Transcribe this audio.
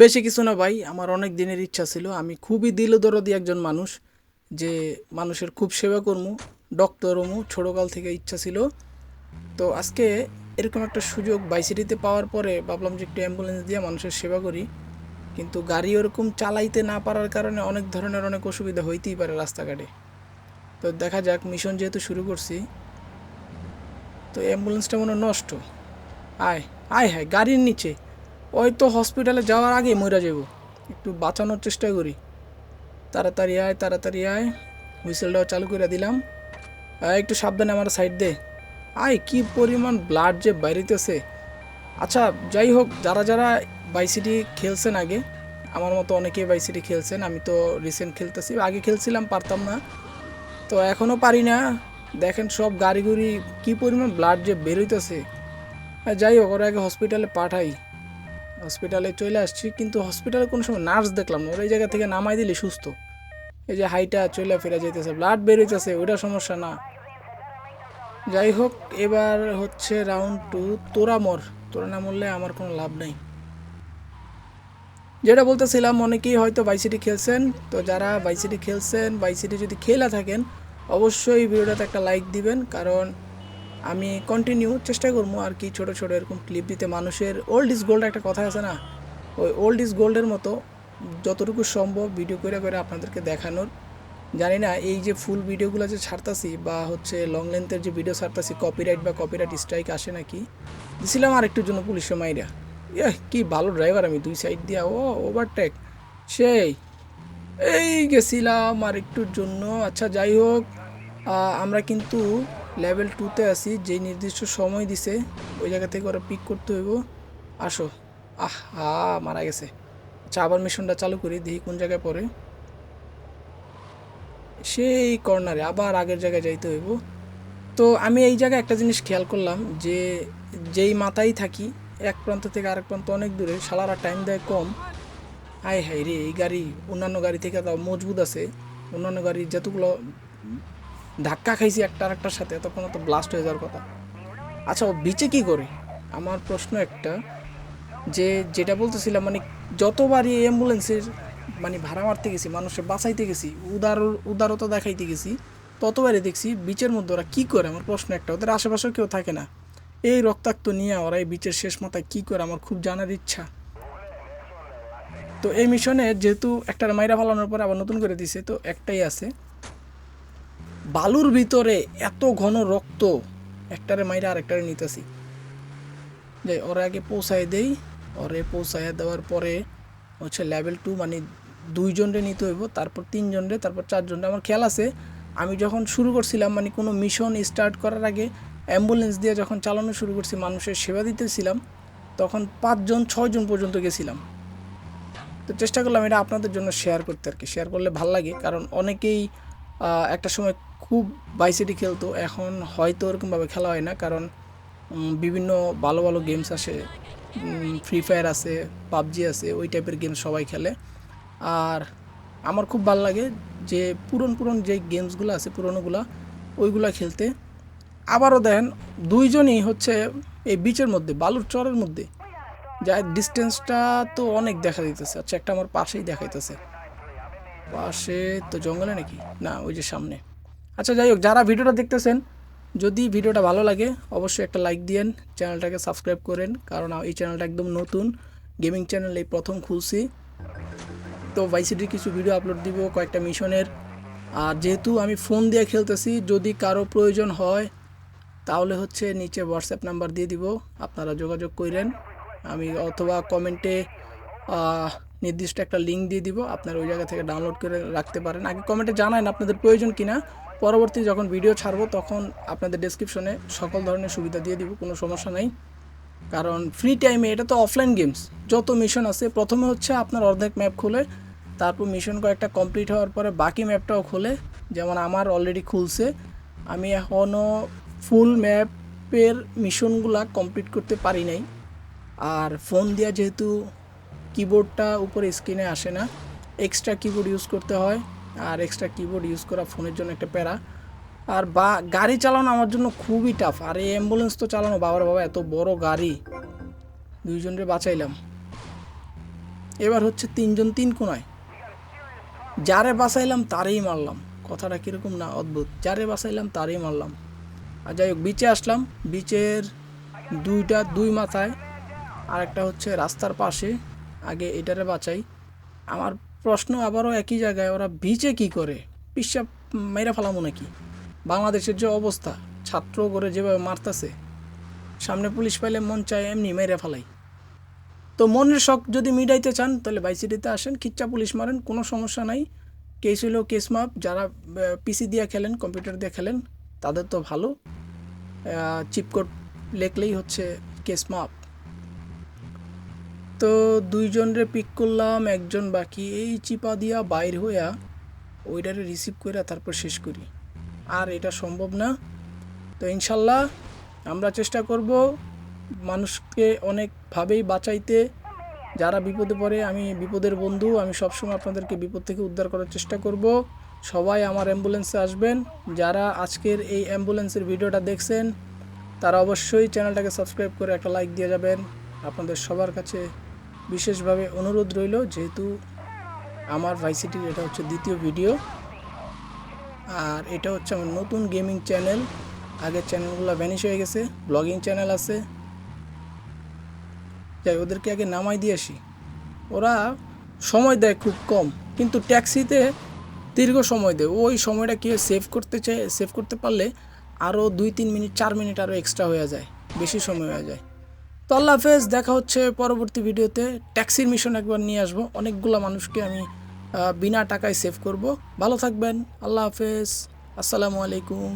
বেশি কিছু না ভাই, আমার অনেক দিনের ইচ্ছা ছিল। আমি খুবই দিলদরদি একজন মানুষ, যে মানুষের খুব সেবা করবো, ডক্টর হমু, ছোটোকাল থেকে ইচ্ছা ছিল। তো আজকে এরকম একটা সুযোগ বাইসিটিতে পাওয়ার পরে ভাবলাম যে একটু অ্যাম্বুলেন্স দিয়ে মানুষের সেবা করি। কিন্তু গাড়ি ওরকম চালাইতে না পারার কারণে অনেক ধরনের অনেক অসুবিধা হইতেই পারে রাস্তাঘাটে। তো দেখা যাক, মিশন যেহেতু শুরু করছি, তো অ্যাম্বুলেন্সটা মনে হয় নষ্ট। আয়, আয় হায়, গাড়ির নিচে! ওই তো হসপিটালে যাওয়ার আগে মরে যাব। একটু বাঁচানোর চেষ্টা করি। তাড়াতাড়ি আয়, তাড়াতাড়ি আয়। হুইসেলটাও চালু করে দিলাম। একটু সাবধানে, আমার সাইড দে। আয়, কি পরিমাণ ব্লাড যে বাইরিতেছে! আচ্ছা, যাই হোক, যারা যারা বাইসিটি খেলছেন আগে, আমার মতো অনেকেই বাইসিটি খেলছেন। আমি তো রিসেন্ট খেলতেছি, আগে খেলছিলাম পারতাম না, তো এখনও পারি না। দেখেন সব গাড়ি গুড়ি কী পরিমাণ ব্লাড যে বেরোইতেছে। যাই হোক, ওরা আগে হসপিটালে পাঠাই। হসপিটালে চলে আসছি, কিন্তু হসপিটালে কোনো সময় নার্স দেখলাম না। ওরা এই জায়গা থেকে নামাই দিলে সুস্থ। এই যে হাইটা চলে ফেরা যেতেছে, ব্লাড বেরোইতেছে, ওইটা সমস্যা না। যাই হোক, এবার হচ্ছে রাউন্ড টু। তোরা মর, তোরা না মরলে আমার কোনো লাভ নেই। যেটা বলতেছিলাম, অনেকেই হয়তো বাইসিটি খেলছেন। তো যারা বাইসিটি খেলছেন, বাইসিটি যদি খেলা থাকেন, অবশ্যই ভিডিওটাতে একটা লাইক দিবেন, কারণ আমি কন্টিনিউ চেষ্টা করবো আর কি ছোটো ছোটো এরকম ক্লিপ দিতে। মানুষের ওল্ড ইজ গোল্ড একটা কথা আছে না, ওই ওল্ড ইজ গোল্ডের মতো যতটুকু সম্ভব ভিডিও করে করে আপনাদেরকে দেখানোর। জানি না এই যে ফুল ভিডিওগুলো যে ছাড়তাছি বা হচ্ছে লং লেন্থের যে ভিডিও ছাড়তাছি, কপিরাইট বা কপিরাইট স্ট্রাইক আসে নাকি। দিছিলাম আর একটুর জন্য পুলিশের মাইরা। কি ভালো ড্রাইভার আমি, দুই সাইড দিয়া ও ওভারটেক সেই। এই গেছিলাম আর একটুর জন্য। আচ্ছা যাই হোক, আমরা কিন্তু লেভেল টুতে আছি। যেই নির্দিষ্ট সময় দিছে ওই জায়গা থেকে ওরা পিক করতে হইব। আসো। আহা, মারা গেছে। আচ্ছা, আবার মিশনটা চালু করি, দেখি কোন জায়গায় পড়ে। সেই কর্নারে আবার আগের জায়গায় যাইতে হইব। তো আমি এই জায়গায় একটা জিনিস খেয়াল করলাম, যে যেই মাথায় থাকি, এক প্রান্ত থেকে আরেক প্রান্ত অনেক দূরে, শালারা টাইম দেয় কম। হাই হাই রে, এই গাড়ি অন্যান্য গাড়ি থেকে তাও মজবুত আছে। অন্যান্য গাড়ি যতগুলো ধাক্কা খাইছি একটা আরেকটার সাথে, তখন তো ব্লাস্ট হয়ে যাওয়ার কথা। আচ্ছা, ও বিচে কী করে? আমার প্রশ্ন একটা, যে যেটা বলতেছিলাম, মানে যতবারই অ্যাম্বুলেন্সের মানে ভাড়া মারতে গেছি, মানুষের বাঁচাইতে গেছি, উদারতা দেখাইতে গেছি, ততবারই দেখছি বিচের মধ্যে ওরা কী করে। আমার প্রশ্ন একটা, ওদের আশেপাশেও কেউ থাকে না, এই রক্তাক্ত নিয়ে ওরা এই বিচের শেষ মাথায় কী করে, আমার খুব জানার ইচ্ছা। তো এই মিশনে যেহেতু একটা মাইরা ফালানোর পরে আবার নতুন করে দিছে, তো একটাই আছে। বালুর ভিতরে এত ঘন রক্ত, একটারে মাইরা আরেকটারে নিতেছি। যে ওরা আগে পৌঁছায় দেই, ওরে পৌঁছায় দেওয়ার পরে হচ্ছে লেভেল টু, মানে দুইজনরে নিতে হইব, তারপর তিনজনরে, তারপর চারজনরে। আমার খেয়াল আছে আমি যখন শুরু করছিলাম, মানে কোনো মিশন স্টার্ট করার আগে অ্যাম্বুলেন্স দিয়ে যখন চালানো শুরু করছি, মানুষের সেবা দিতেছিলাম, তখন 5 জন 6 জন পর্যন্ত গেছিলাম। তো চেষ্টা করলাম এটা আপনাদের জন্য শেয়ার করতে আর কি। শেয়ার করলে ভাল লাগে, কারণ অনেকেই একটা সময় খুব বাইসিটি খেলতো, এখন হয়তো ওরকমভাবে খেলা হয় না, কারণ বিভিন্ন ভালো ভালো গেমস আসে। ফ্রি ফায়ার আছে, পাবজি আছে, ওই টাইপের গেম সবাই খেলে। আর আমার খুব ভালো লাগে যে পুরন যে গেমসগুলো আছে, পুরনোগুলা, ওইগুলা খেলতে। আবারও দেখেন, দুইজনই হচ্ছে এই বিচের মধ্যে, বালুর চরের মধ্যে, যার ডিস্টেন্সটা তো অনেক দেখা দিতেছে। আচ্ছা, একটা আমার পাশেই দেখাইতেছে। পাশে তো জঙ্গলে নাকি? না, ওই যে সামনে। আচ্ছা যাই হোক, যারা ভিডিওটা দেখতেছেন, যদি ভিডিওটা ভালো লাগে অবশ্যই একটা লাইক দিয়েন, চ্যানেলটাকে সাবস্ক্রাইব করেন, কারণ এই চ্যানেলটা একদম নতুন গেমিং চ্যানেল, এই প্রথম খুলছি। তো ভাইসিটির কিছু ভিডিও আপলোড দিব, কয়েকটা মিশনের। আর যেহেতু আমি ফোন দিয়ে খেলতেছি, যদি কারো প্রয়োজন হয় তাহলে হচ্ছে নিচে হোয়াটসঅ্যাপ নাম্বার দিয়ে দিব, আপনারা যোগাযোগ করেন। আমি অথবা কমেন্টে নির্দিষ্ট একটা লিঙ্ক দিয়ে দিব, আপনারা ওই জায়গা থেকে ডাউনলোড করে রাখতে পারেন। আগে কমেন্টে জানান আপনাদের প্রয়োজন কিনা, পরবর্তী যখন ভিডিও ছাড়বো তখন আপনাদের ডেসক্রিপশনে সকল ধরনের সুবিধা দিয়ে দিব, কোনো সমস্যা নেই। কারণ ফ্রি টাইমে, এটা তো অফলাইন গেমস, যত মিশন আছে প্রথমে হচ্ছে আপনার অর্ধেক ম্যাপ খোলে, তারপর মিশন কয়েকটা কমপ্লিট হওয়ার পরে বাকি ম্যাপটাও খোলে। যেমন আমার অলরেডি খুলছে, আমি এখনও ফুল ম্যাপের মিশনগুলা কমপ্লিট করতে পারি নাই। আর ফোন দিয়া যেহেতু কিবোর্ডটা উপরে স্ক্রিনে আসে না, এক্সট্রা কিবোর্ড ইউজ করতে হয়। আর এক্সট্রা কিবোর্ড ইউজ করা ফোনের জন্য একটা প্যারা। আর গাড়ি চালানো আমার জন্য খুবই টাফ। আর এই অ্যাম্বুলেন্স তো চালানো, বাবার বাবা, এত বড় গাড়ি, দুইজনরে বাঁচাইলাম। এবার হচ্ছে 3 জন 3 কোনায়, যারে বাঁচাইলাম তারেই মারলাম। কথাটা কীরকম না অদ্ভুত, যারে বাঁচাইলাম তারেই মারলাম। আর যাই হোক, বিচে আসলাম, বিচের দুই মাথায়, আর একটা হচ্ছে রাস্তার পাশে। আগে এটারে বাঁচাই। আমার প্রশ্ন আবারও একই জায়গায়, ওরা বিচে কি করে? পিসাব মেরে ফেলামো নাকি? বাংলাদেশের যে অবস্থা, ছাত্র করে যেভাবে মারতেছে, সামনে পুলিশ পাইলে মন চায় এমনি মেরে ফেলাই। তো মনের শখ যদি মিটাইতে চান তাহলে ভাইসিটিতে আসেন, খিচ্চা পুলিশ মারেন, কোনো সমস্যা নাই। কেস হলো কেস মাপ। যারা পিসি দিয়ে খেলেন, কম্পিউটার দিয়ে খেলেন, তাদের তো ভালো, চিপকোড লেখলেই হচ্ছে কেস মাপ। তো 2 জনরে পিক করলাম, একজন বাকি। এই চিপা দিয়া বাইর হইয়া ওইটারে রিসিভ করে তারপর শেষ করি। আর এটা সম্ভব না। তো ইনশাল্লাহ আমরা চেষ্টা করব মানুষকে অনেকভাবেই বাঁচাইতে। যারা বিপদে পড়ে, আমি বিপদের বন্ধু, আমি সবসময় আপনাদেরকে বিপদ থেকে উদ্ধার করার চেষ্টা করব। সবাই আমার অ্যাম্বুলেন্সে আসবেন। যারা আজকের এই অ্যাম্বুলেন্সের ভিডিওটা দেখছেন তারা অবশ্যই চ্যানেলটাকে সাবস্ক্রাইব করে একটা লাইক দিয়ে যাবেন। আপনাদের সবার কাছে বিশেষভাবে অনুরোধ রইল, যেহেতু আমার ভাইসিটির এটা হচ্ছে 2য় ভিডিও, আর এটা হচ্ছে আমার নতুন গেমিং চ্যানেল। আগের চ্যানেলগুলো ভ্যানিশ হয়ে গেছে, ব্লগিং চ্যানেল আছে। যাই, ওদেরকে আগে নামাই দিয়ে আসি। ওরা সময় দেয় খুব কম, কিন্তু ট্যাক্সিতে দীর্ঘ সময় দেয়। ওই সময়টা কেউ সেভ করতে পারলে আরও 2-3 মিনিট 4 মিনিট আরও এক্সট্রা হয়ে যায়, বেশি সময় হয়ে যায়। তো আল্লাহ হাফেজ, দেখা হচ্ছে পরবর্তী ভিডিওতে। ট্যাক্সির মিশন একবার নিয়ে আসবো, অনেকগুলো মানুষকে আমি বিনা টাকায় সেভ করব। ভালো থাকবেন, আল্লাহ হাফেজ, আসসালামু আলাইকুম।